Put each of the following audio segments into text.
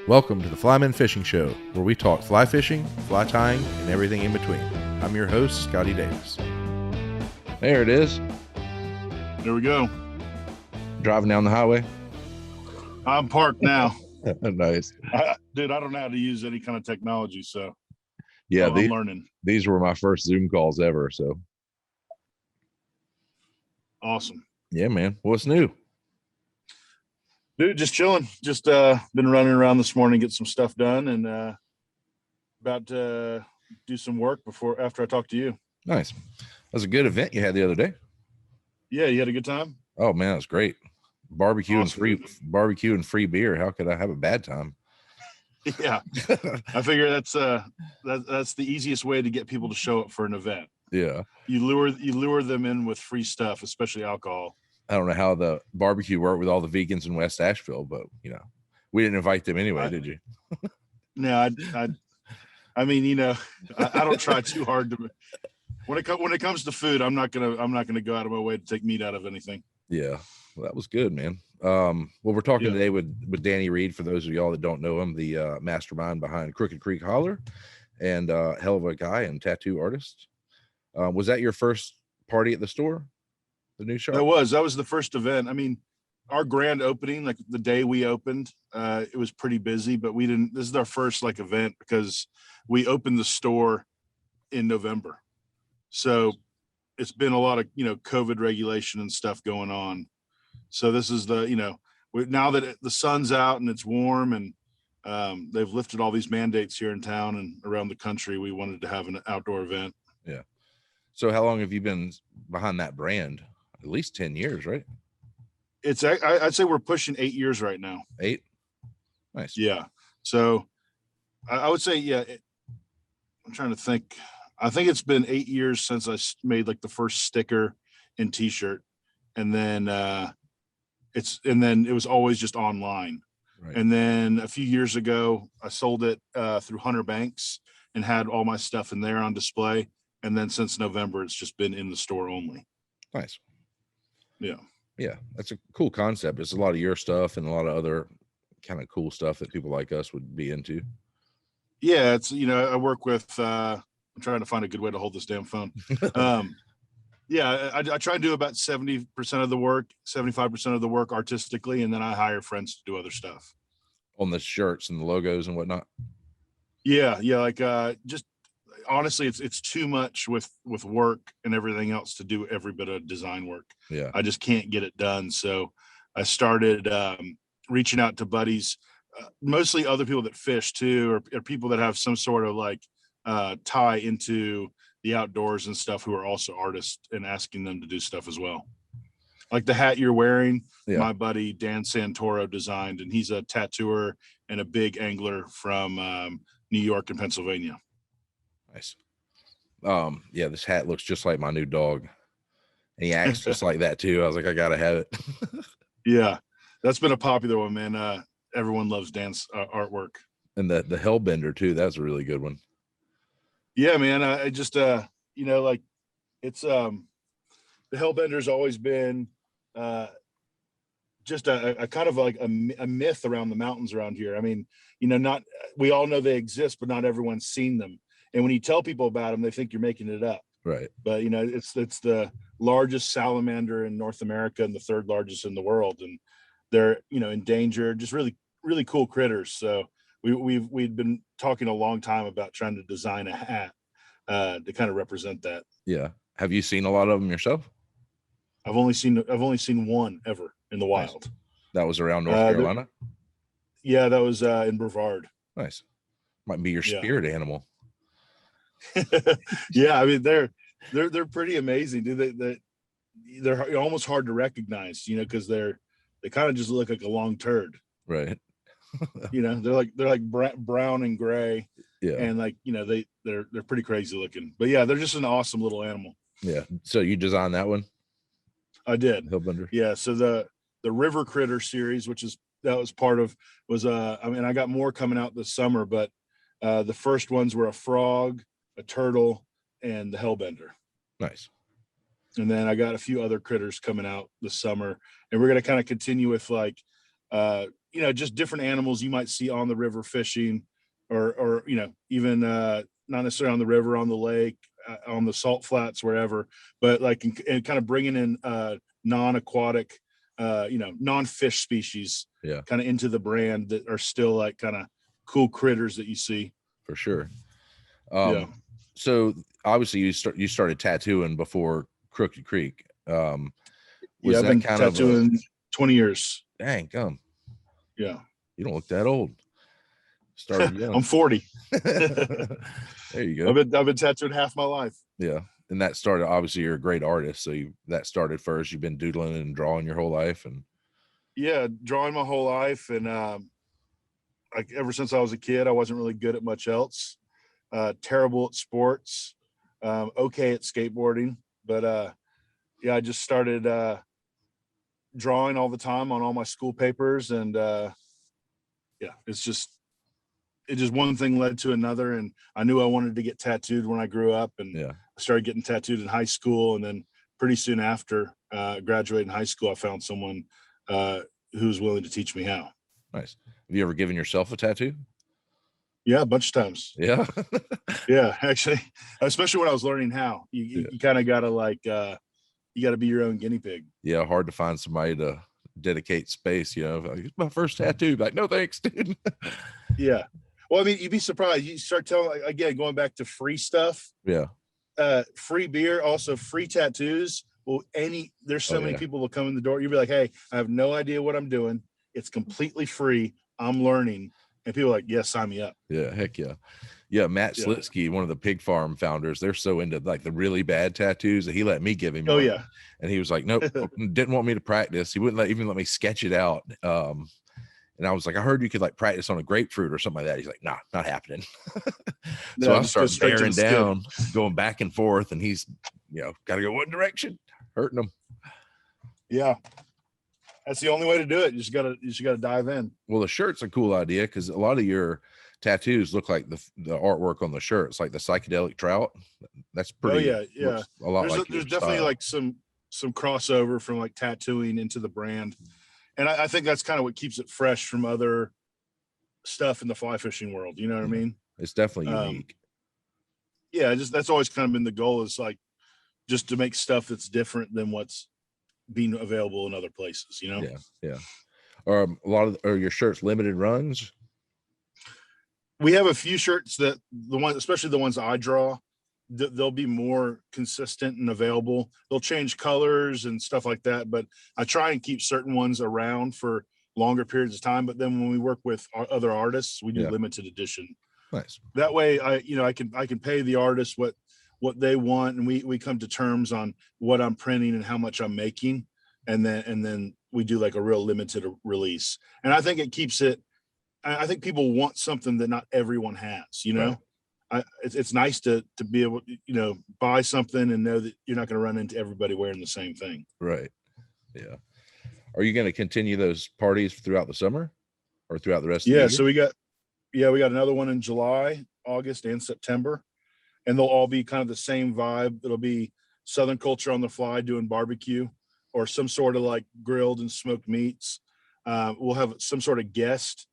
Welcome to the Flymen Fishing Show, where we talk fly fishing, fly tying, and everything in between. I'm your host, Scotty Davis. There it is. There we go. Driving down the highway. I'm parked now. Nice. Dude, I don't know how to use any kind of technology, so yeah, I'm learning. These were my first Zoom calls ever, so. Awesome. Yeah, man. What's new? Dude, just chilling. Just been running around this morning, get some stuff done, and about to do some work after I talk to you. Nice. That was a good event you had the other day. Yeah, you had a good time? Oh man, it was great. Barbecue awesome. and free beer. How could I have a bad time? Yeah. I figure that's the easiest way to get people to show up for an event. Yeah. You lure them in with free stuff, especially alcohol. I don't know how the barbecue worked with all the vegans in West Asheville, but we didn't invite them anyway, did you? No, I mean, I don't try too hard to. When it comes to food, I'm not gonna go out of my way to take meat out of anything. Yeah, well, that was good, man. Well, we're talking today with Danny Reed. For those of y'all that don't know him, the mastermind behind Crooked Creek Holler, and hell of a guy and tattoo artist. Was that your first party at the store? The new shop? That was the first event. I mean, our grand opening, like the day we opened, it was pretty busy, but this is our first event because we opened the store in November. So it's been a lot of, COVID regulation and stuff going on. So this is now that the sun's out and it's warm and they've lifted all these mandates here in town and around the country, we wanted to have an outdoor event. Yeah. So how long have you been behind that brand? At least 10 years, right? I'd say we're pushing 8 years right now. 8? Nice. Yeah. So I would say, I'm trying to think. I think it's been 8 years since I made the first sticker and t-shirt. And then it was always just online. Right. And then a few years ago, I sold it through Hunter Banks and had all my stuff in there on display. And then since November, it's just been in the store only. Nice. Yeah, that's a cool concept. It's a lot of your stuff and a lot of other kind of cool stuff that people like us would be into. Yeah, it's I work with I'm trying to find a good way to hold this damn phone. I try to do about 70% of the work, 75% of the work artistically, and then I hire friends to do other stuff on the shirts and the logos and whatnot. Yeah, just honestly, it's too much with work and everything else to do every bit of design work. Yeah, I just can't get it done. So I started reaching out to buddies, mostly other people that fish too, or people that have some sort of tie into the outdoors and stuff, who are also artists, and asking them to do stuff as well. Like the hat you're wearing, my buddy Dan Santoro designed, and he's a tattooer and a big angler from New York and Pennsylvania. Nice. This hat looks just like my new dog, and he acts just like that too. I was like, I gotta have it. Yeah, that's been a popular one, man. Everyone loves Dan's artwork, and the Hellbender too. That's a really good one. Yeah, man. I just it's the Hellbender's always been just a kind of a myth around the mountains around here. I mean, we all know they exist, but not everyone's seen them. And when you tell people about them, they think you're making it up. Right. But, it's the largest salamander in North America and the third largest in the world. And they're, endangered, just really, really cool critters. So we'd been talking a long time about trying to design a hat to kind of represent that. Yeah. Have you seen a lot of them yourself? I've only seen one ever in the wild. Nice. That was around North Carolina? Yeah, that was in Brevard. Nice. Might be your spirit animal. Yeah, I mean they're pretty amazing, dude. They're almost hard to recognize, because they kind of just look like a long turd, right? they're like brown and gray, and they're pretty crazy looking, but yeah, they're just an awesome little animal. Yeah. So you designed that one? I did. Hellbender. Yeah. So the River Critter series, I got more coming out this summer, but the first ones were a frog, a turtle, and the Hellbender. Nice. And then I got a few other critters coming out this summer, and we're going to kind of continue with just different animals you might see on the river fishing, or even not necessarily on the river, on the lake, on the salt flats, wherever, but like and kind of bringing in non-aquatic, non-fish species, kind of into the brand that are still like kind of cool critters that you see. For sure. So obviously you started tattooing before Crooked Creek. I've been tattooing 20 years. Dang, come. Yeah. You don't look that old. Started young. I'm 40. There you go. I've been tattooing half my life. Yeah. And that started, obviously you're a great artist. So that started first. You've been doodling and drawing your whole life. And drawing my whole life. And like ever since I was a kid, I wasn't really good at much else. Terrible at sports, okay at skateboarding, but I just started drawing all the time on all my school papers, and it just one thing led to another, and I knew I wanted to get tattooed when I grew up, and I started getting tattooed in high school, and then pretty soon after graduating high school, I found someone who was willing to teach me how. Nice. Have you ever given yourself a tattoo? Yeah, a bunch of times. Yeah. Yeah, actually, especially when I was learning how. You kind of gotta you gotta be your own guinea pig. Yeah, hard to find somebody to dedicate space, like, it's my first tattoo. Like, no thanks, dude. Yeah. Well, I mean, you'd be surprised. You start telling, again, going back to free stuff. Yeah. Free beer, also free tattoos. Well, there's so many people will come in the door. You'll be like, hey, I have no idea what I'm doing. It's completely free. I'm learning. And people are like, yeah, sign me up. Yeah, heck yeah. Yeah, Matt Slitsky, one of the pig farm founders, they're so into like the really bad tattoos that he let me give him. Oh, one. yeah. And he was like, nope, didn't want me to practice. He wouldn't even let me sketch it out. And I was like, I heard you could like practice on a grapefruit or something like that. He's like, nah, not happening. So I started bearing down, going back and forth, and he's, got to go one direction, hurting him. Yeah. That's the only way to do it. You just gotta dive in. Well, the shirt's a cool idea because a lot of your tattoos look like the artwork on the shirt. It's like the psychedelic trout. That's pretty. Oh yeah. A lot there's definitely style. Like some crossover from like tattooing into the brand, and I think that's kind of what keeps it fresh from other stuff in the fly fishing world. You know what I mean? It's definitely unique. Yeah, that's always kind of been the goal, is like just to make stuff that's different than what's being available in other places. Yeah. Are your shirts limited runs? We have a few shirts that especially the ones I draw, they'll be more consistent and available. They'll change colors and stuff like that, but I try and keep certain ones around for longer periods of time. But then when we work with other artists, we do limited edition. Nice. That way I can pay the artist what they want, and we come to terms on what I'm printing and how much I'm making, and then we do like a real limited release. And I think it keeps it. I think people want something that not everyone has. Right. It's nice to be able to buy something and know that you're not going to run into everybody wearing the same thing. Right. Yeah. Are you going to continue those parties throughout the summer or throughout the rest of the year? So we got another one in July, August, and September. And they'll all be kind of the same vibe. It'll be Southern culture on the fly, doing barbecue or some sort of like grilled and smoked meats. We'll have some sort of guest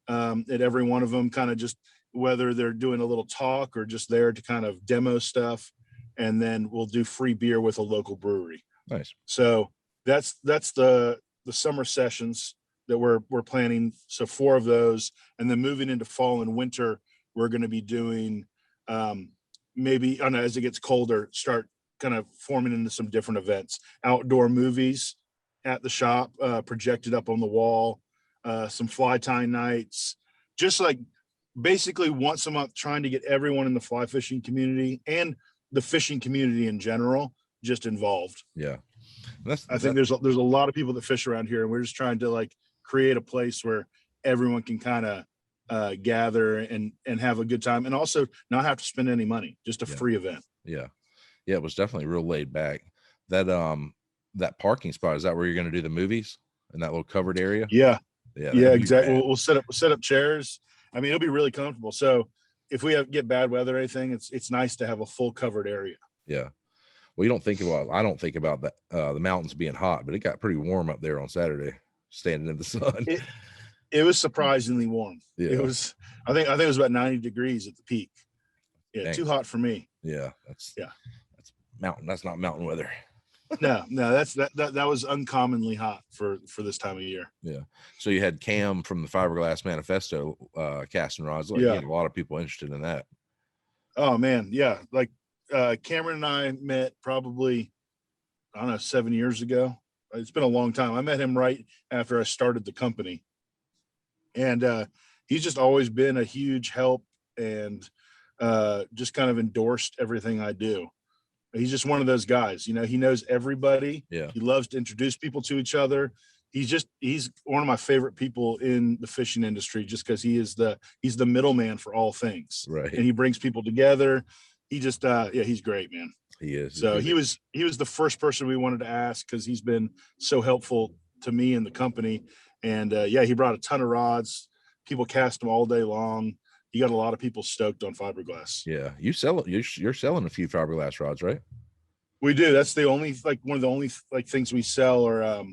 at every one of them, kind of just whether they're doing a little talk or just there to kind of demo stuff. And then we'll do free beer with a local brewery. Nice. So that's the summer sessions that we're planning. So 4 of those, and then moving into fall and winter, we're going to be doing maybe, I don't know, as it gets colder, start kind of forming into some different events, outdoor movies at the shop, projected up on the wall, some fly tying nights, just like basically once a month, trying to get everyone in the fly fishing community and the fishing community in general just involved. Yeah. I think there's a lot of people that fish around here, and we're just trying to like create a place where everyone can kind of gather and have a good time, and also not have to spend any money, just a free event. Yeah. It was definitely real laid back. That parking spot, is that where you're going to do the movies in that little covered area? Yeah, exactly. We'll set up chairs. I mean, it'll be really comfortable. So if we get bad weather or anything, it's nice to have a full covered area. Yeah. Well, I don't think about that, the mountains being hot, but it got pretty warm up there on Saturday, standing in the sun. It was surprisingly warm. Yeah. It was, I think it was about 90 degrees at the peak. Yeah. Dang. Too hot for me. Yeah. That's mountain. That's not mountain weather. No, that was uncommonly hot for this time of year. Yeah. So you had Cam from the Fiberglass Manifesto casting rods. Like, Yeah. you had a lot of people interested in that. Oh man, yeah. Like Cameron and I met probably, I don't know, 7 years ago. It's been a long time. I met him right after I started the company, and he's just always been a huge help and just kind of endorsed everything I do. He's just one of those guys, you know, he knows everybody. Yeah. He loves to introduce people to each other. He's one of my favorite people in the fishing industry, just because he's the middleman for all things. Right. And he brings people together. He just, he's great, man. He is. So he was the first person we wanted to ask, because he's been so helpful to me and the company. And he brought a ton of rods. People cast them all day long. You got a lot of people stoked on fiberglass. Yeah, you sell it. You're selling a few fiberglass rods, right? We do. That's the only, one of the only things we sell are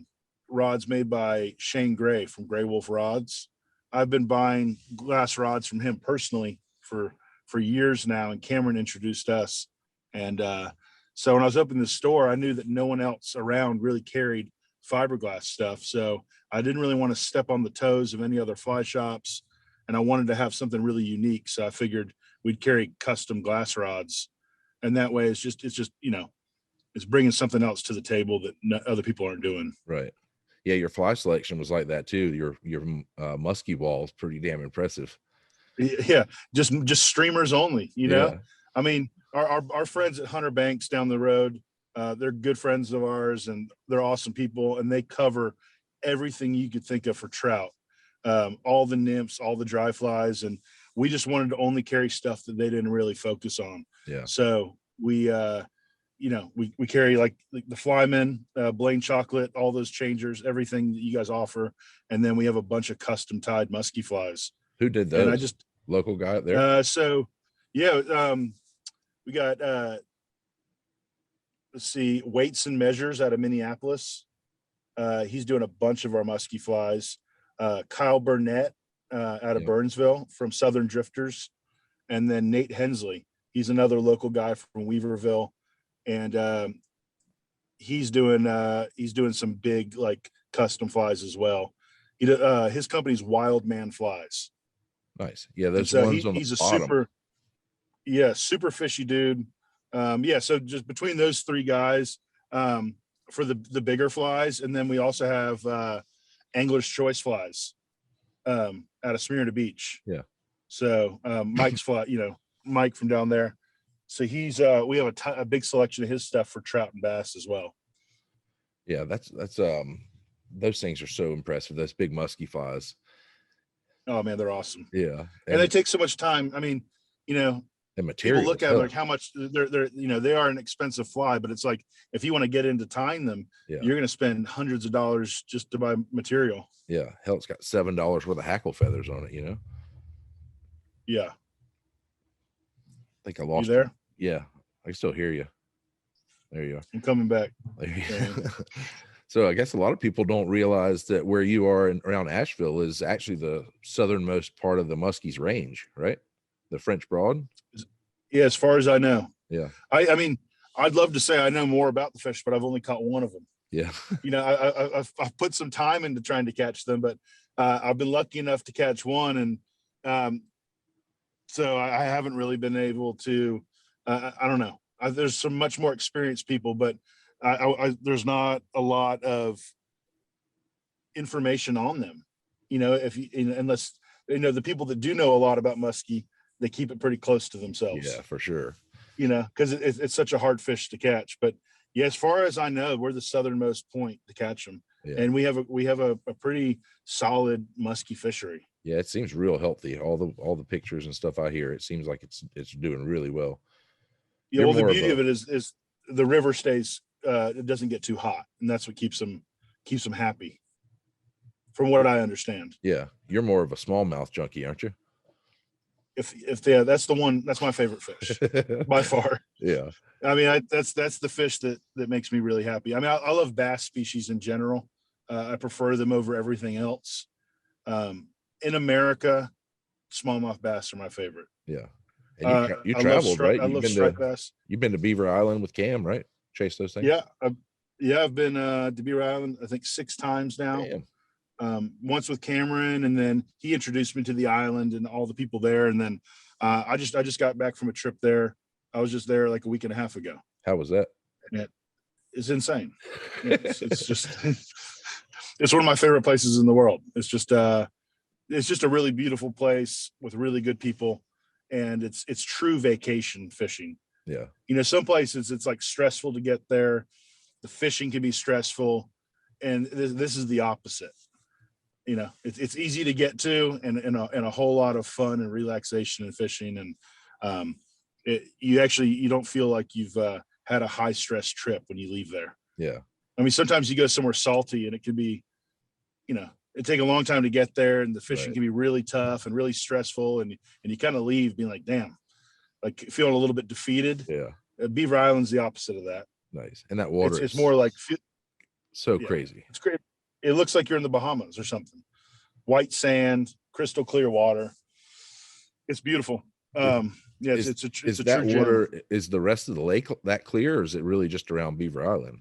rods made by Shane Gray from Gray Wolf Rods. I've been buying glass rods from him personally for years now, and Cameron introduced us. And so when I was opening the store, I knew that no one else around really carried fiberglass stuff. So I didn't really want to step on the toes of any other fly shops, and I wanted to have something really unique. So I figured we'd carry custom glass rods, and that way it's just you know, it's bringing something else to the table that other people aren't doing. Right. Yeah, your fly selection was like that too. Your musky ball is pretty damn impressive. Yeah, just streamers only. You know, Yeah. I mean, our friends at Hunter Banks down the road, they're good friends of ours, and they're awesome people, and they cover everything you could think of for trout, all the nymphs, all the dry flies, and we just wanted to only carry stuff that they didn't really focus on. Yeah. So we we carry like the Flymen, Blaine chocolate, all those changers, everything that you guys offer, and then we have a bunch of custom tied musky flies. Who did those? And I just local guy up there. We got let's see, Weights and Measures out of Minneapolis. He's doing a bunch of our musky flies. Kyle Burnett out of Burnsville from Southern Drifters, and then Nate Hensley. He's another local guy from Weaverville, and he's doing some big like custom flies as well. His company's Wild Man Flies. Nice. Yeah, those ones on he's the bottom. super fishy dude. So just between those three guys, for the bigger flies, and then we also have Angler's Choice flies out of Smyrna Beach. Yeah. So Mike's fly, Mike from down there. So he's we have a big selection of his stuff for trout and bass as well. Yeah, that's those things are so impressive. Those big musky flies. Oh man, they're awesome. Yeah, and they take so much time. I mean, the material. People look at like how much they're they are an expensive fly, but it's like if you want to get into tying them, you're going to spend hundreds of dollars just to buy material. Yeah, hell, it's got $7 worth of hackle feathers on it. Yeah. I think I lost you there. Yeah, I can still hear you. There you are. I'm coming back. So I guess a lot of people don't realize that where you are around Asheville is actually the southernmost part of the Muskies range, right? The French Broad. Yeah, as far as I know. Yeah. I mean, I'd love to say I know more about the fish, but I've only caught one of them. Yeah. I've put some time into trying to catch them, but I've been lucky enough to catch one, and so I haven't really been able to. I don't know. There's some much more experienced people, but there's not a lot of information on them. Unless the people that do know a lot about muskie, they keep it pretty close to themselves. Yeah, for sure. Because it's such a hard fish to catch. But yeah, as far as I know, we're the southernmost point to catch them, and we have a pretty solid muskie fishery. Yeah, it seems real healthy. All the pictures and stuff I hear, it seems like it's doing really well. Yeah, well, the beauty of it is the river stays. It doesn't get too hot, and that's what keeps them happy, from what I understand. Yeah, you're more of a smallmouth junkie, aren't you? That's the one. That's my favorite fish by far. Yeah, I mean, that's the fish that makes me really happy. I mean, I love bass species in general. I prefer them over everything else. In America, smallmouth bass are my favorite. Yeah. And you traveled, right? I love striped bass. You've been to Beaver Island with Cam, right? Chase those things. Yeah. I've been to Beaver Island, I think 6 times now. Damn. Once with Cameron, and then he introduced me to the island and all the people there. And then I just got back from a trip there. I was just there like a week and a half ago. How was that? And it's insane. It's just it's one of my favorite places in the world. It's just a really beautiful place with really good people, and it's true vacation fishing. Yeah. You know, some places it's like stressful to get there. The fishing can be stressful, and this is the opposite. You know, it's easy to get to, and a whole lot of fun and relaxation and fishing, and you don't feel like you've had a high stress trip when you leave there. Yeah. I mean, sometimes you go somewhere salty and it can be, you know, it take a long time to get there, and the fishing can be really tough and really stressful, and you kind of leave being like, damn, like feeling a little bit defeated. Yeah. Beaver Island's the opposite of that. Nice. And that water it's more like crazy. It's great. It looks like you're in the Bahamas or something. White sand, crystal clear water. It's beautiful. Yeah, it's a that true water gem. Is the rest of the lake that clear, or is it really just around Beaver Island?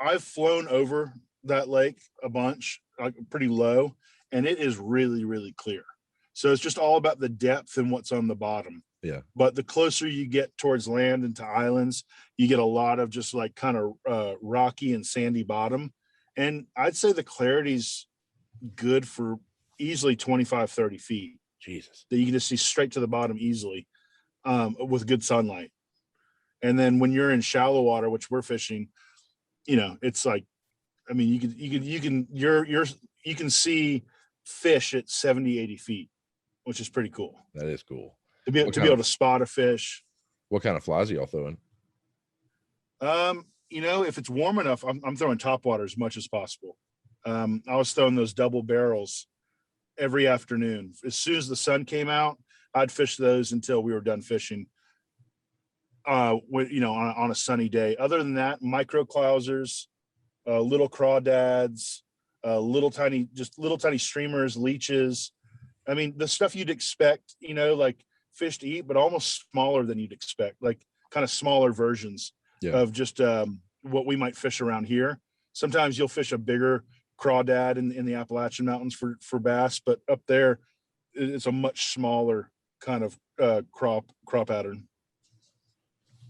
I've flown over that lake a bunch, like pretty low, and it is really, really clear. So it's just all about the depth and what's on the bottom. Yeah. But the closer you get towards land and to islands, you get a lot of just like kind of rocky and sandy bottom. And I'd say the clarity's good for easily 25, 30 feet. Jesus. That you can just see straight to the bottom easily with good sunlight. And then when you're in shallow water, which we're fishing, you know, it's like, I mean, you can see fish at 70, 80 feet, which is pretty cool. That is cool. To be able to spot a fish. What kind of flies are y'all throwing? You know, if it's warm enough, I'm throwing topwater as much as possible. I was throwing those double barrels every afternoon. As soon as the sun came out, I'd fish those until we were done fishing. You know, on a sunny day. Other than that, micro clousers, little crawdads, little tiny streamers, leeches. I mean, the stuff you'd expect, you know, like fish to eat, but almost smaller than you'd expect, like kind of smaller versions of just what we might fish around here. Sometimes you'll fish a bigger crawdad in the Appalachian Mountains for bass, but up there it's a much smaller kind of craw pattern.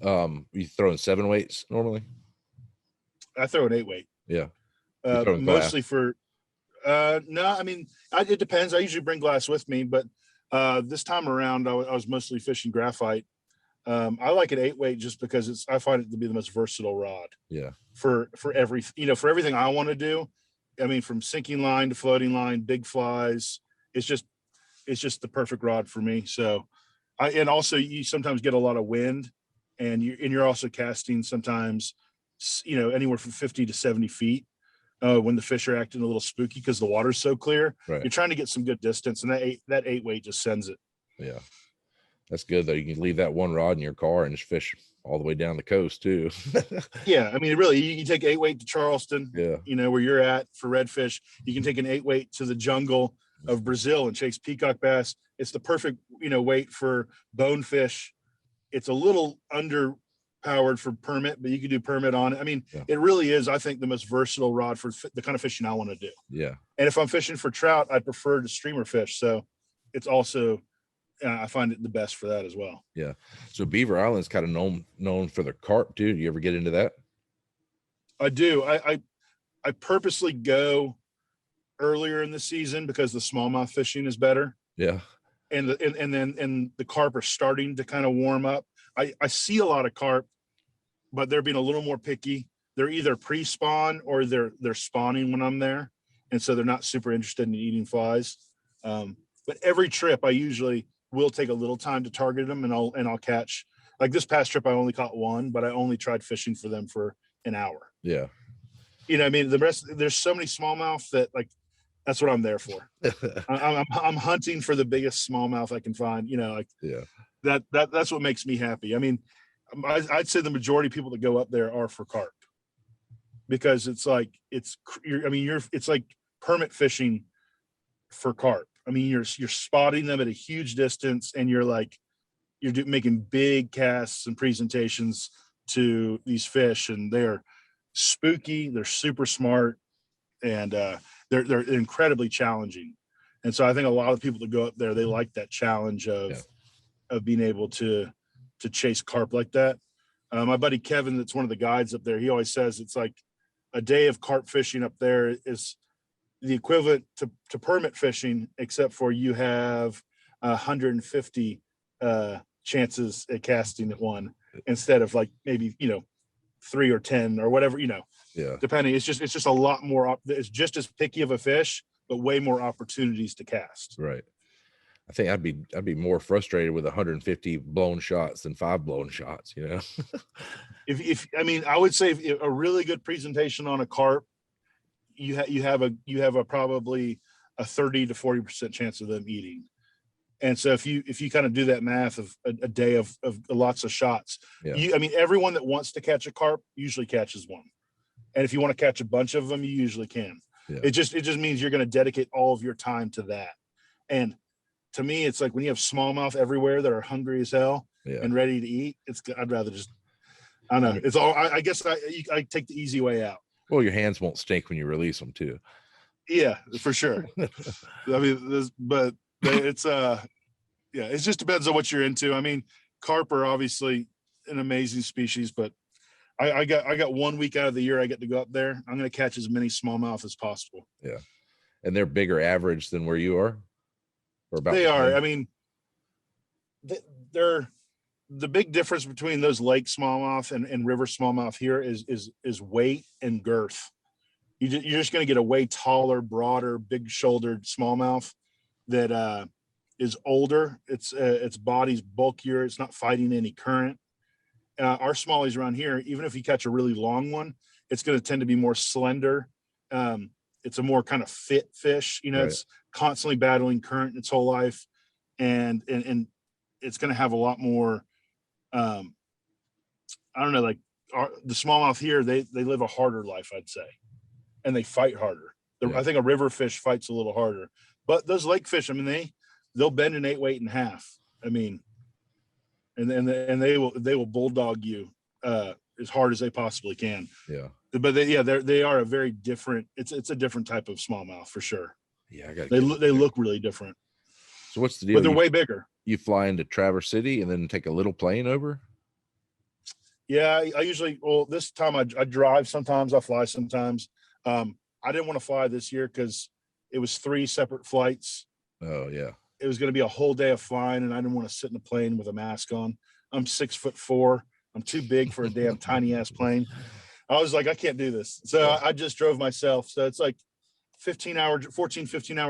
You throwing 7 weights normally? I throw an 8 weight. Yeah. Mostly for no, I mean, it depends. I usually bring glass with me, but this time around I was mostly fishing graphite. I like an 8 weight just because I find it to be the most versatile rod. Yeah. For everything I want to do. I mean, from sinking line to floating line, big flies, it's just the perfect rod for me. So and also you sometimes get a lot of wind, and you're also casting sometimes, you know, anywhere from 50 to 70 feet when the fish are acting a little spooky because the water's so clear. Right. You're trying to get some good distance, and that 8 weight just sends it. Yeah. That's good though. You can leave that one rod in your car and just fish all the way down the coast too. Yeah, I mean, really, you can take 8 weight to Charleston. Yeah, you know where you're at for redfish. You can take an 8 weight to the jungle of Brazil and chase peacock bass. It's the perfect, you know, weight for bonefish. It's a little underpowered for permit, but you can do permit on it. I mean, It really is, I think, the most versatile rod for the kind of fishing I want to do. Yeah. And if I'm fishing for trout, I prefer to streamer fish. So it's also, I find it the best for that as well. Yeah. So Beaver Island's kind of known for the carp too. Do you ever get into that? I do. I purposely go earlier in the season because the smallmouth fishing is better. Yeah. And the carp are starting to kind of warm up. I see a lot of carp, but they're being a little more picky. They're either pre-spawn or they're spawning when I'm there, and so they're not super interested in eating flies. But every trip, I usually will take a little time to target them, and I'll catch. Like this past trip, I only caught one, but I only tried fishing for them for an hour. Yeah. You know, I mean, the rest, there's so many smallmouth that like. That's what I'm there for. I'm hunting for the biggest smallmouth I can find. You know, like that's what makes me happy. I mean, I'd say the majority of people that go up there are for carp. because it's like it's like permit fishing for carp. I mean, you're spotting them at a huge distance, and you're making big casts and presentations to these fish, and they're spooky. They're super smart, and they're incredibly challenging. And so I think a lot of people that go up there, they like that challenge of being able to chase carp like that. My buddy Kevin, that's one of the guides up there, he always says it's like a day of carp fishing up there is the equivalent to permit fishing, except for you have 150 chances at casting at one instead of like maybe 3 or 10 or whatever, depending. It's just a lot more. It's just as picky of a fish, but way more opportunities to cast. Right. I think I'd be more frustrated with 150 blown shots than 5 blown shots. If I would say if a really good presentation on a carp, you have a probably a 30 to 40% chance of them eating. And so if you kind of do that math of a day of lots of shots, everyone that wants to catch a carp usually catches one. And if you want to catch a bunch of them, you usually can. Yeah. It just means you're going to dedicate all of your time to that. And to me, it's like when you have smallmouth everywhere that are hungry as hell and ready to eat, I'd rather just, I don't know. It's all, I guess I take the easy way out. Well, your hands won't stink when you release them too. Yeah, for sure. I mean, but it's it just depends on what you're into. I mean, carp are obviously an amazing species, but I got 1 week out of the year I get to go up there. I'm going to catch as many smallmouth as possible. Yeah, and they're bigger average than where you are. Or about they are. I mean, they're the big difference between those lake smallmouth and river smallmouth here is weight and girth. You're just going to get a way taller, broader, big shouldered smallmouth that is older. Its body's bulkier. It's not fighting any current. Our smallies around here, even if you catch a really long one, it's going to tend to be more slender. It's a more kind of fit fish. Right. It's constantly battling current its whole life, and it's going to have a lot more. I don't know, like the smallmouth here, they live a harder life, I'd say, and they fight harder. I think a river fish fights a little harder, but those lake fish, I mean, they'll bend an 8 weight in half. I mean, and they will bulldog you as hard as they possibly can. Yeah. But they are a very different. It's a different type of smallmouth for sure. Yeah, they look really different. So what's the deal? But they're way bigger. You fly into Traverse City and then take a little plane over? Yeah, I usually. Well, this time I drive. Sometimes I fly. Sometimes I didn't want to fly this year because it was 3 separate flights. Oh yeah. It was going to be a whole day of flying, and I didn't want to sit in a plane with a mask on. I'm 6'4". I'm too big for a damn tiny ass plane. I was like, I can't do this. So I just drove myself. So it's like 15 hour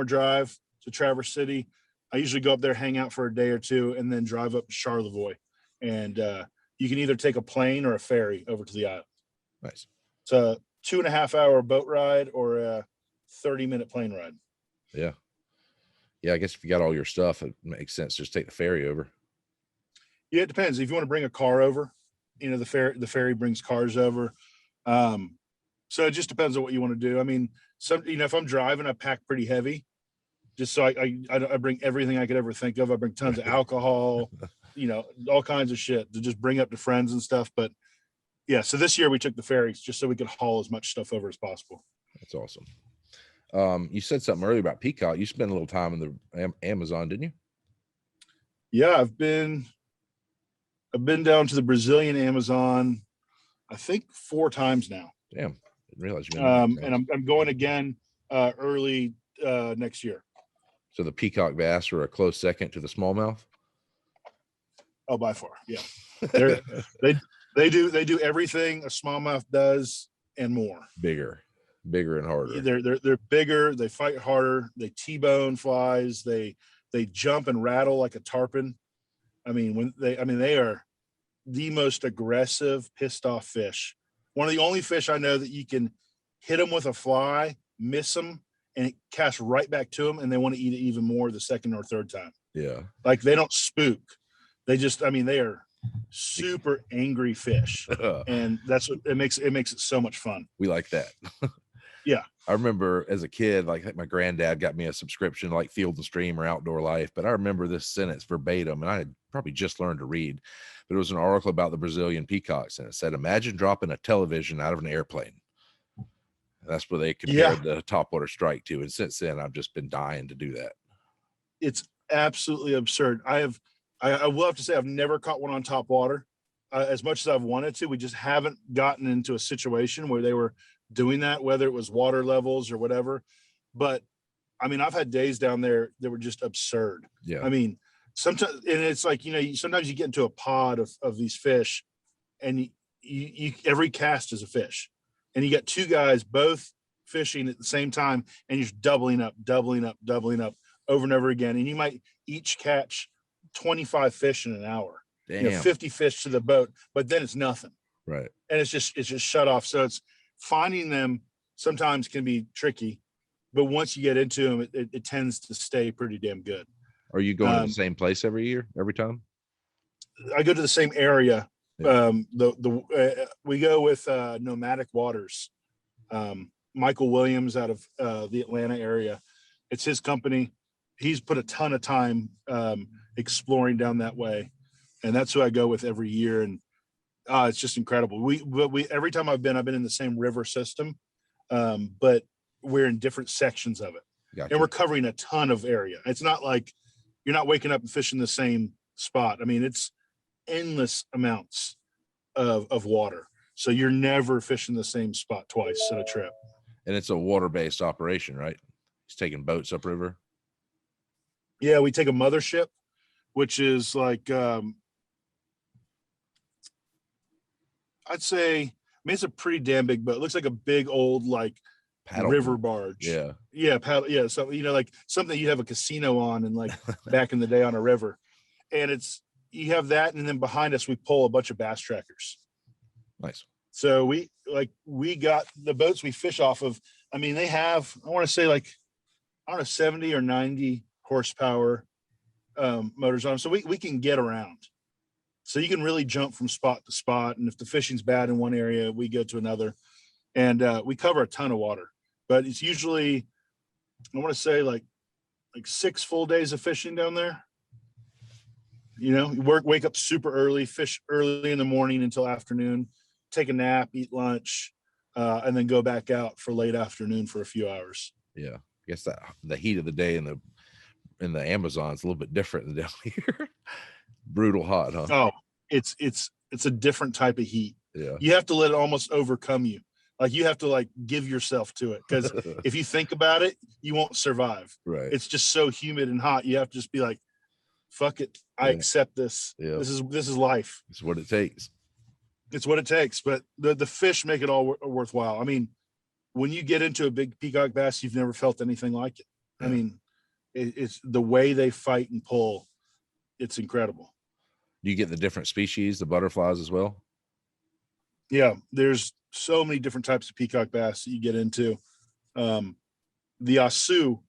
drive to Traverse City. I usually go up there, hang out for a day or two, and then drive up to Charlevoix. And you can either take a plane or a ferry over to the island. Nice. It's a 2.5 hour boat ride or a 30-minute plane ride. Yeah. Yeah, I guess if you got all your stuff, it makes sense. Just take the ferry over. Yeah, it depends. If you want to bring a car over, the ferry brings cars over. So it just depends on what you want to do. I mean, if I'm driving, I pack pretty heavy, just so I bring everything I could ever think of. I bring tons of alcohol, all kinds of shit to just bring up to friends and stuff. But yeah, so this year we took the ferries just so we could haul as much stuff over as possible. That's awesome. You said something earlier about Peacock. You spent a little time in the Amazon, didn't you? Yeah, I've been down to the Brazilian Amazon, I think 4 times now. Damn, didn't realize you. And I'm going again early next year. So the Peacock Bass are a close second to the smallmouth. Oh, by far, yeah. They do everything a smallmouth does and more. Bigger and harder. They're bigger. They fight harder. They T-bone flies. They jump and rattle like a tarpon. I mean, they are the most aggressive, pissed off fish. One of the only fish I know that you can hit them with a fly, miss them, and it casts right back to them, and they want to eat it even more the second or third time. Yeah. Like they don't spook. They just, they are super angry fish. And that's what it makes it so much fun. We like that. Yeah. I remember as a kid, like my granddad got me a subscription to like Field and Stream or Outdoor Life, but I remember this sentence verbatim, and I had probably just learned to read, but it was an article about the Brazilian peacocks, and it said, imagine dropping a television out of an airplane. And that's where they compared the topwater strike to. And since then, I've just been dying to do that. It's absolutely absurd. I will have to say I've never caught one on top water. As much as I've wanted to, we just haven't gotten into a situation where they were doing that, whether it was water levels or whatever. But I mean, I've had days down there that were just absurd. Yeah. I mean, sometimes, and it's like, you know, sometimes you get into a pod of these fish, and you every cast is a fish, and you got two guys both fishing at the same time, and you're just doubling up over and over again. And you might each catch 25 fish in an hour. Damn. You know, 50 fish to the boat, but then it's nothing. Right. And it's just shut off. So it's finding them sometimes can be tricky, but once you get into them, it tends to stay pretty damn good. Are you going to the same place every time? I go to the same area. Yeah. We go with Nomadic Waters. Michael Williams out of the Atlanta area. It's his company. He's put a ton of time exploring down that way, and that's who I go with every year. And it's just incredible. We every time I've been in the same river system, but we're in different sections of it. Gotcha. And we're covering a ton of area. It's not like you're not waking up and fishing the same spot. I mean, it's endless amounts of water. So you're never fishing the same spot twice in a trip. And it's a water-based operation, right? He's taking boats upriver. Yeah, we take a mothership, which is like, I'd say, I mean, it's a pretty damn big boat. It looks like a big old like Paddle river boat. barge. Yeah. Paddle. Yeah. So, you know, like something you'd have a casino on and like back in the day on a river. And you have that. And then behind us, we pull a bunch of bass trackers. Nice. So we got the boats we fish off of. I mean, they have, I want to say like, I don't know, 70 or 90 horsepower motors on them. So we can get around. So you can really jump from spot to spot. And if the fishing's bad in one area, we go to another. And we cover a ton of water. But it's usually, I want to say like 6 full days of fishing down there. You know, you wake up super early, fish early in the morning until afternoon, take a nap, eat lunch, and then go back out for late afternoon for a few hours. Yeah. I guess that the heat of the day in the Amazon is a little bit different than down here. Brutal hot, huh? Oh, it's a different type of heat. Yeah. You have to let it almost overcome you. Like you have to like give yourself to it, because if you think about it, you won't survive. Right. It's just so humid and hot. You have to just be like, fuck it. I accept this. Yeah. This is life. It's what it takes. It's what it takes. But the fish make it all worthwhile. I mean, when you get into a big peacock bass, you've never felt anything like it. Yeah. I mean, it's the way they fight and pull. It's incredible. Do you get the different species, the butterflies as well? Yeah, there's so many different types of peacock bass that you get into. The Asu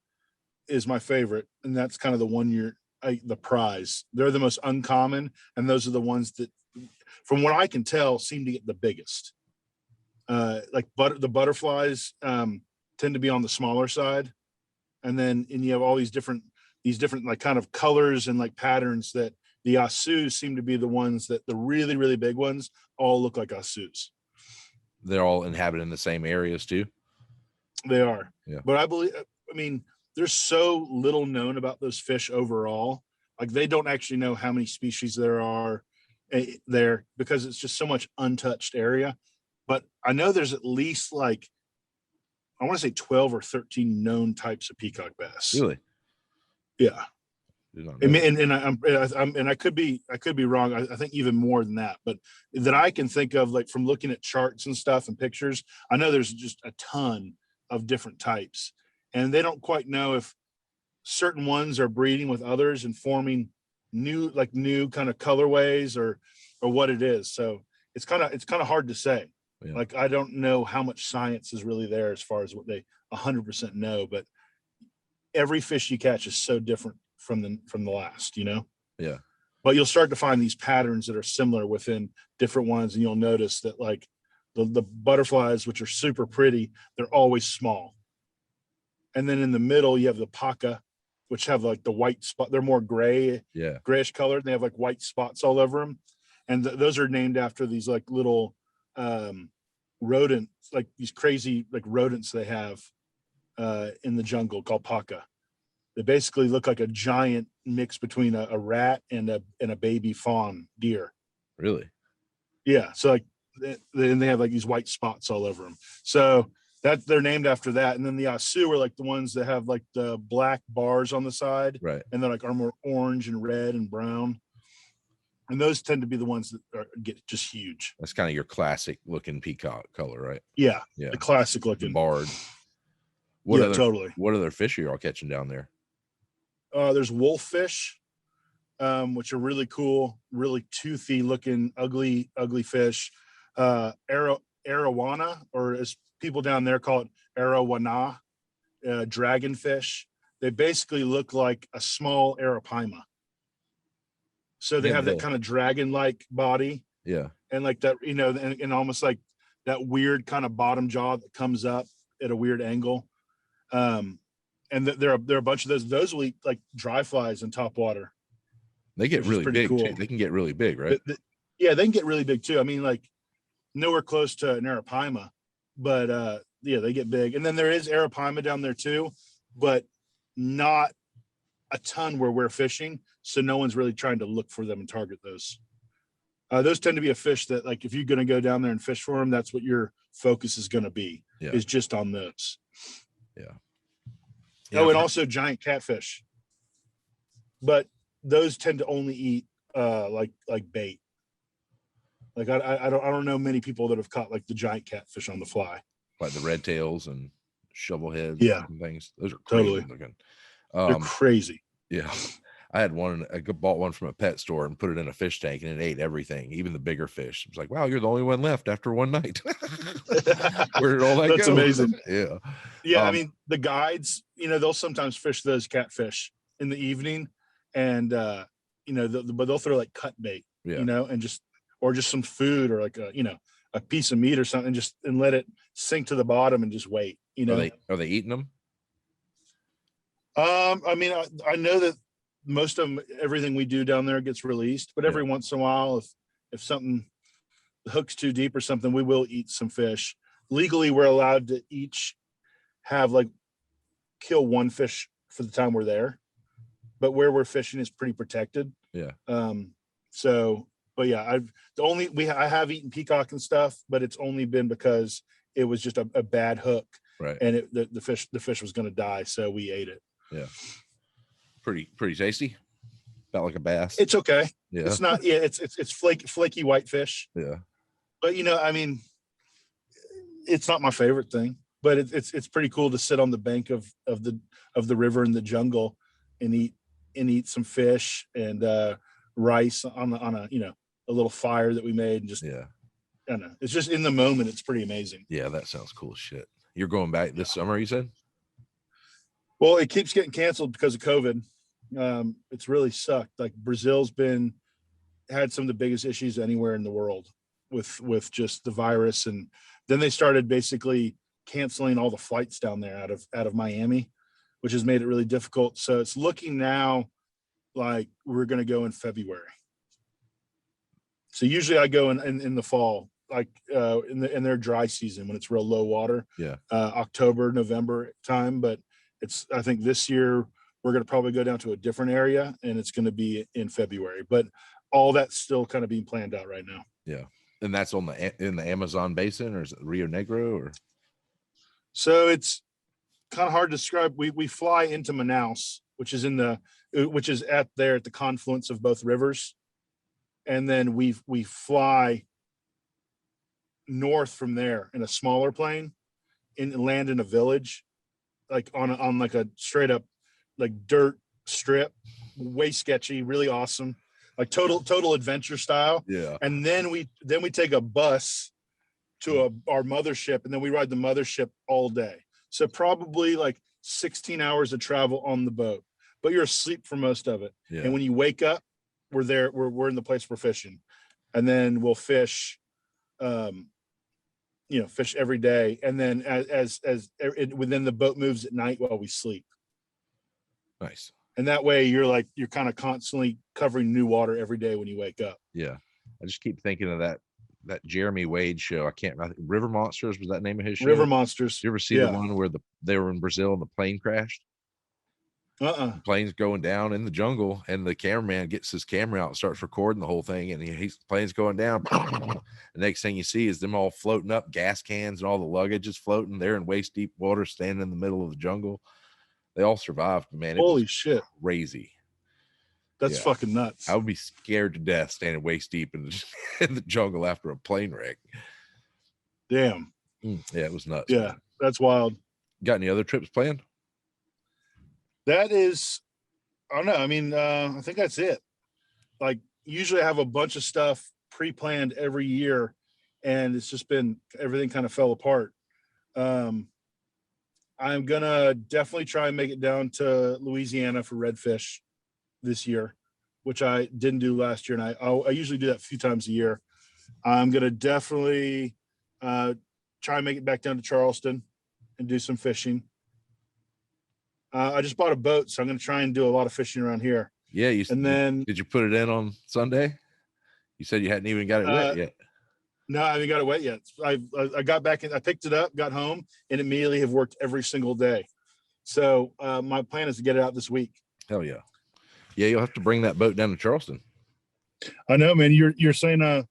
is my favorite, and that's kind of the one the prize. They're the most uncommon, and those are the ones that, from what I can tell, seem to get the biggest. The butterflies tend to be on the smaller side, and you have all these different like kind of colors and like patterns that the Asus seem to be the ones that the really, really big ones all look like Asus. They're all inhabiting the same areas too. They are. Yeah. But I mean, there's so little known about those fish overall. Like they don't actually know how many species there are there, because it's just so much untouched area. But I know there's at least like, I want to say 12 or 13 known types of peacock bass. Really? Yeah. And I could be wrong. I think even more than that, but that I can think of, like from looking at charts and stuff and pictures, I know there's just a ton of different types, and they don't quite know if certain ones are breeding with others and forming new kind of colorways or what it is. So it's kind of hard to say. Yeah. Like, I don't know how much science is really there as far as what they 100% know, but every fish you catch is so different from the last, you know? Yeah. but you'll start to find these patterns that are similar within different ones. And you'll notice that like the butterflies, which are super pretty, they're always small. And then in the middle, you have the paca, which have like the white spot. They're more gray, grayish colored. They have like white spots all over them. And those are named after these like little rodents, like these crazy like rodents they have in the jungle called paca. They basically look like a giant mix between a rat and a baby fawn deer. Really? Yeah. So like, then they have like these white spots all over them. So that they're named after that. And then the asu are like the ones that have like the black bars on the side, right? And they're like are more orange and red and brown. And those tend to be the ones that get just huge. That's kind of your classic looking peacock color, right? Yeah. The classic looking the barred. Totally. What other fish are y'all catching down there? There's wolffish, which are really cool, really toothy looking, ugly fish. Arrowana, or as people down there call it, Arrowana, dragonfish. They basically look like a small arapaima. So they have that kind of dragon-like body. Yeah. And like that, you know, and almost like that weird kind of bottom jaw that comes up at a weird angle. And there are a bunch of those. Those will eat like dry flies in top water. They get really big too. They can get really big, right? Yeah, they can get really big too. I mean, like nowhere close to an arapaima, but yeah, they get big. And then there is arapaima down there too, but not a ton where we're fishing. So no one's really trying to look for them and target those. Those tend to be a fish that, like, if you're going to go down there and fish for them, that's what your focus is going to be, is just on those. Yeah. Oh, and also giant catfish. But those tend to only eat like bait. Like I don't know many people that have caught like the giant catfish on the fly. Like the red tails and shovel heads and things. Those are crazy looking. They're crazy. Yeah. I had one, I bought one from a pet store and put it in a fish tank, and it ate everything, even the bigger fish. It was like, wow, you're the only one left after one night. Where did all that go? That's amazing. Yeah. Yeah. I mean, the guides, you know, they'll sometimes fish those catfish in the evening, and, you know, but they'll throw like cut bait, you know, and just some food or like a piece of meat or something, and let it sink to the bottom and just wait, you know. Are they eating them? I mean, I know that most of them, everything we do down there gets released, but every once in a while, if something hooks too deep or something, we will eat some fish. Legally, we're allowed to each have kill one fish for the time we're there, but where we're fishing is pretty protected. Yeah. So, but yeah, I have eaten peacock and stuff, but it's only been because it was just a bad hook, right? And the fish was going to die, so we ate it. Yeah. Pretty tasty. About like a bass. It's okay. Yeah. It's not. Yeah. It's flaky white fish. Yeah. But you know, I mean, it's not my favorite thing. But it's pretty cool to sit on the bank of the river in the jungle and eat some fish and rice on a little fire that we made, and just I don't know. It's just in the moment. It's pretty amazing. Yeah, that sounds cool as shit. You're going back this summer, you said? Well, it keeps getting canceled because of COVID. It's really sucked. Like Brazil's had some of the biggest issues anywhere in the world with just the virus, and then they started basically canceling all the flights down there out of Miami, which has made it really difficult. So it's looking now like we're going to go in February. So usually I go in the fall, like in their dry season when it's real low water. Yeah. October, November time, but I think this year we're going to probably go down to a different area, and it's going to be in February, but all that's still kind of being planned out right now. Yeah. And that's in the Amazon basin, or is it Rio Negro, or? So it's kind of hard to describe. We fly into Manaus, which is at the confluence of both rivers. And then we fly north from there in a smaller plane and land in a village, like on like a straight up like dirt strip, way sketchy, really awesome, like total adventure style. Yeah. And then we take a bus to our mothership, and then we ride the mothership all day. So probably like 16 hours of travel on the boat, but you're asleep for most of it. Yeah. And when you wake up, we're there. We're in the place we're fishing, and then we'll fish, fish every day. And then within the boat moves at night while we sleep. Nice. And that way you're kind of constantly covering new water every day when you wake up. Yeah. I just keep thinking of that Jeremy Wade show. I think River Monsters was that the name of his show? River Monsters. Did you ever see the one where they were in Brazil and the plane crashed? The plane's going down in the jungle, and the cameraman gets his camera out and starts recording the whole thing, and the plane's going down. The next thing you see is them all floating up, gas cans and all the luggage is floating. They're in waist deep water, standing in the middle of the jungle. They all survived, man. Holy shit. Crazy. That's fucking nuts. I would be scared to death standing waist deep in the jungle after a plane wreck. Damn. Yeah, it was nuts. Yeah, man. That's wild. Got any other trips planned? That is, I don't know. I mean, I think that's it. Like, usually I have a bunch of stuff pre-planned every year, and it's just been, everything kind of fell apart. I'm gonna definitely try and make it down to Louisiana for redfish this year, which I didn't do last year, and I usually do that a few times a year. I'm gonna definitely try and make it back down to Charleston and do some fishing. I just bought a boat, so I'm gonna try and do a lot of fishing around here. Yeah, then did you put it in on Sunday? You said you hadn't even got it wet yet. No, I haven't got it wet yet. I got back in, I picked it up, got home, and immediately have worked every single day. So my plan is to get it out this week. Hell yeah. Yeah, you'll have to bring that boat down to Charleston. I know, man. You're saying I'm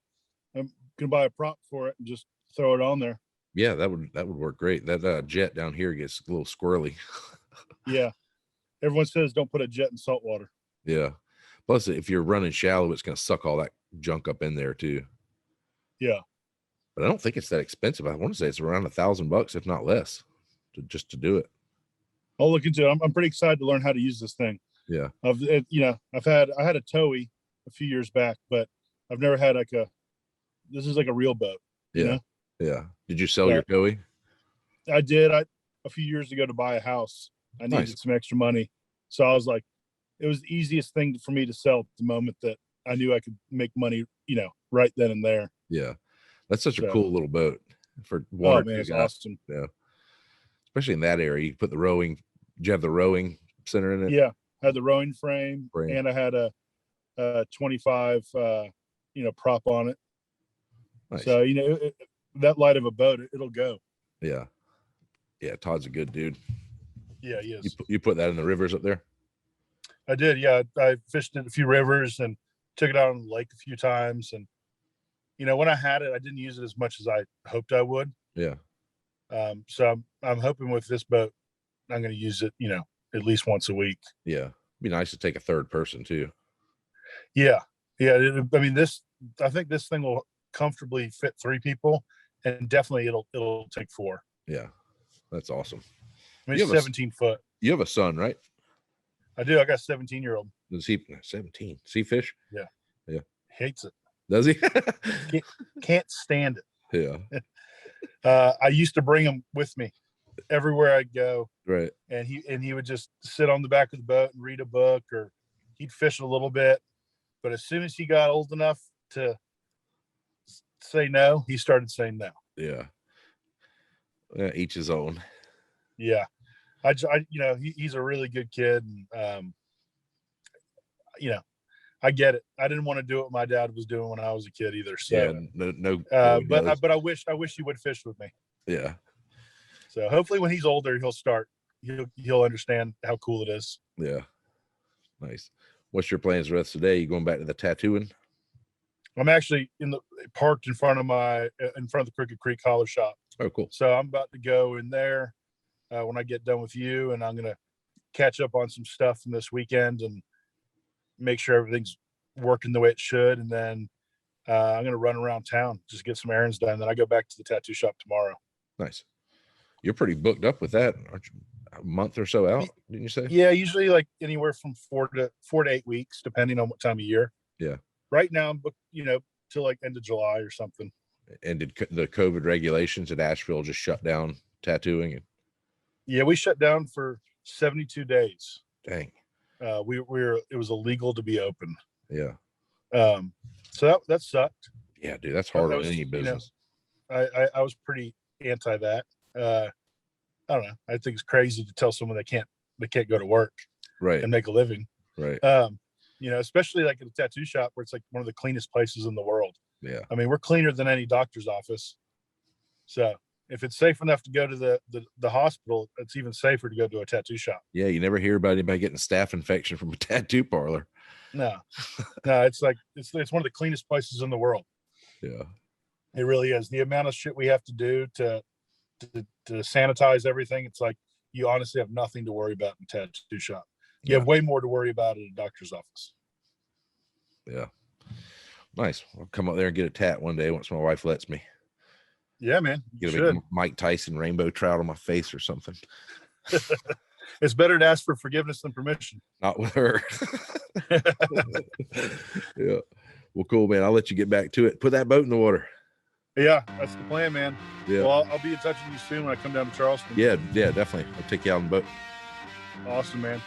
gonna buy a prop for it and just throw it on there. Yeah, that would work great. That jet down here gets a little squirrely. Yeah. Everyone says don't put a jet in salt water. Yeah. Plus, if you're running shallow, it's gonna suck all that junk up in there too. Yeah. But I don't think it's that expensive. I want to say it's around $1,000, if not less, just to do it. I'll look into it. I'm pretty excited to learn how to use this thing. Yeah. I had a towee a few years back, but I've never had this is like a real boat. Yeah. You know? Yeah. Did you sell your towee? I did. A few years ago to buy a house. I needed some extra money. So I was like, it was the easiest thing for me to sell at the moment that I knew I could make money, right then and there. Yeah. That's such a cool little boat for one. Oh man, it's awesome. Yeah. Especially in that area. You put the rowing. Did you have the rowing center in it? Yeah. I had the rowing frame. And I had a 25 prop on it. Nice. So that light of a boat, it'll go. Yeah. Yeah, Todd's a good dude. Yeah, he is. You put that in the rivers up there? I did, yeah. I fished in a few rivers and took it out on the lake a few times. And when I had it, I didn't use it as much as I hoped I would. Yeah. So I'm hoping with this boat, I'm going to use it, at least once a week. Yeah. It'd be nice to take a third person too. Yeah. Yeah. I think this thing will comfortably fit 3 people, and definitely it'll take 4. Yeah. That's awesome. I mean, 17 foot. You have a son, right? I do. I got a 17-year-old. Does he 17? Does he fish? Yeah. Yeah. Hates it. Does he? Can't stand it. Yeah. I used to bring him with me everywhere I'd go. Right. And he would just sit on the back of the boat and read a book, or he'd fish a little bit. But as soon as he got old enough to say no, he started saying no. Yeah. Each his own. Yeah. He's a really good kid. And, I get it. I didn't want to do what my dad was doing when I was a kid either. So, yeah, no. But I wish he would fish with me. Yeah. So hopefully when he's older, he'll understand how cool it is. Yeah. Nice. What's your plans for the rest of the day? You going back to the tattooing? I'm actually parked in front of the Crooked Creek Holler shop. Oh, cool. So I'm about to go in there when I get done with you, and I'm going to catch up on some stuff from this weekend and make sure everything's working the way it should. And then I'm going to run around town, just get some errands done. Then I go back to the tattoo shop tomorrow. Nice. You're pretty booked up with that, aren't you? A month or so out, didn't you say? Yeah, usually like anywhere from 4 to 8 weeks, depending on what time of year. Yeah. Right now I'm booked, till like end of July or something. And did the COVID regulations at Asheville just shut down tattooing? Yeah, we shut down for 72 days. Dang. It was illegal to be open. Yeah. So that sucked. Yeah, dude, that's hard That on was, any business. I was pretty anti that. I don't know. I think it's crazy to tell someone they can't go to work Right. and make a living. Right. Especially like at a tattoo shop where it's like one of the cleanest places in the world. Yeah. I mean, we're cleaner than any doctor's office. So if it's safe enough to go to the hospital, it's even safer to go to a tattoo shop. Yeah, you never hear about anybody getting staph infection from a tattoo parlor. No, it's like it's one of the cleanest places in the world. Yeah, it really is. The amount of shit we have to do to sanitize everything, it's like you honestly have nothing to worry about in a tattoo shop. You have way more to worry about at a doctor's office. Yeah, nice. I'll come up there and get a tat one day once my wife lets me. Yeah, man. Get a big Mike Tyson rainbow trout on my face or something. It's better to ask for forgiveness than permission. Not with her. Yeah. Well, cool, man. I'll let you get back to it. Put that boat in the water. Yeah, that's the plan, man. Yeah. Well, I'll be in touch with you soon when I come down to Charleston. Yeah, definitely. I'll take you out on the boat. Awesome, man.